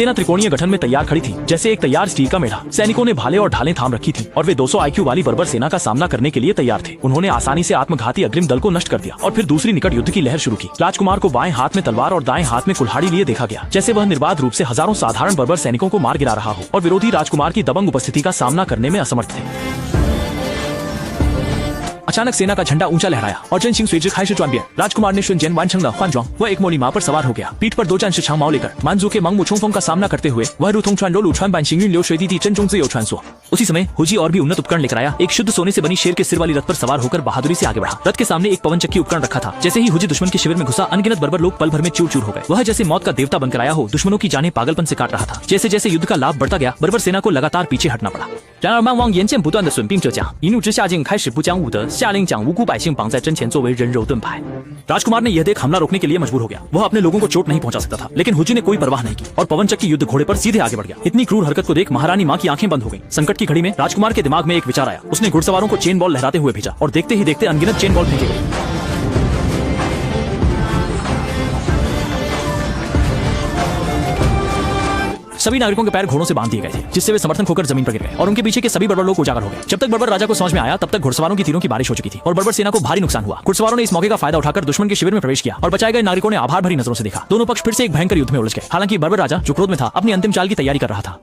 सेना त्रिकोणीय गठन में तैयार खड़ी थी, जैसे एक तैयार स्टील का मेढ़ा। सैनिकों ने भाले और ढालें थाम रखी थी और वे 200 आईक्यू वाली बर्बर सेना का सामना करने के लिए तैयार थे। उन्होंने आसानी से आत्मघाती अग्रिम दल को नष्ट कर दिया और फिर दूसरी निकट युद्ध की लहर शुरू की। राजकुमार को बाएं हाथ में तलवार और दाएं हाथ में कुल्हाड़ी लिए देखा गया, जैसे वह निर्बाध रूप से हजारों साधारण बर्बर सैनिकों को मार गिरा रहा हो और विरोधी राजकुमार की दबंग उपस्थिति का सामना करने में असमर्थ थे। अचानक सेना का झंडा ऊंचा लहराया और जन सिंह स्वेज खाई से च्वान। राजकुमार ने शुनजेन वानचंग ख्वान वह एक मोली माँ पर सवार हो गया। पीठ पर 2 जन शिक्षाओं माओ लेकर मानजू के मंगमू छुंगफोंग का सामना करते हुए वह रुथोंग छुआन लोलू छुआन बान सिंग लियो श्वेदी चन चोंग जियो छुआन सो। उसी समय हुजी और भी उन्नत उपकरण लेकर आया। एक शुद्ध सोने से बनी शेर के सिर वाली रथ पर सवार होकर बहादुरी से आगे बढ़ा। रथ के सामने एक पवन चक्की उपकरण रखा था। जैसे ही हुजी दुश्मन के शिविर में घुसा, अनगिनत बर्बर लोग पल भर में चूर चूर हो गए। वह जैसे मौत का देवता बनकर आया हो, दुश्मनों की जानें पागलपन से काट रहा था। जैसे जैसे युद्ध का लाभ बढ़ता गया, बर्बर सेना को लगातार पीछे हटना पड़ा। 然而，蛮王眼见不断的损兵折将，一怒之下竟开始不讲武德，下令将无辜百姓绑在阵前作为人肉盾牌。राजकुमार ने यह देख हमला रोकने के लिए मजबूर हो गया। वह अपने लोगों को चोट नहीं पहुंचा सकता था, लेकिन हुजी ने कोई परवाह नहीं की और पवन चक्की युद्ध घोड़े पर सीधे आगे बढ़ गया। इतनी क्रूर हरकत को देख महारानी माँ की आंखें बंद हो गईं। संकट की घड़ी में राजकुमार के दिमाग में एक विचार आया। उसने घुड़सवारों को चेन बॉल लहराते हुए भेजा और देखते ही देखते अनगिनत चेन बॉल फेंके गए। सभी नागरिकों के पैर घोड़ों से बांध दिए गए थे, जिससे वे समर्थन खोकर जमीन पर गिर गए और उनके पीछे के सभी बर्बर लोग उजागर हो गए। जब तक बर्बर राजा को समझ में आया, तब तक घुड़सवारों की तीरों की बारिश हो चुकी थी और बर्बर सेना को भारी नुकसान हुआ। घुड़सवारों ने इस मौके का फायदा उठाकर दुश्मन के शिविर में प्रवेश किया और बचाए गए नागरिकों ने आभार भरी नजरों से देखा। दोनों पक्ष फिर से एक भयंकर युद्ध में उलझ गए। हालांकि बर्बर राजा, जो क्रोध में था, अपनी अंतिम चाल की तैयारी कर रहा था।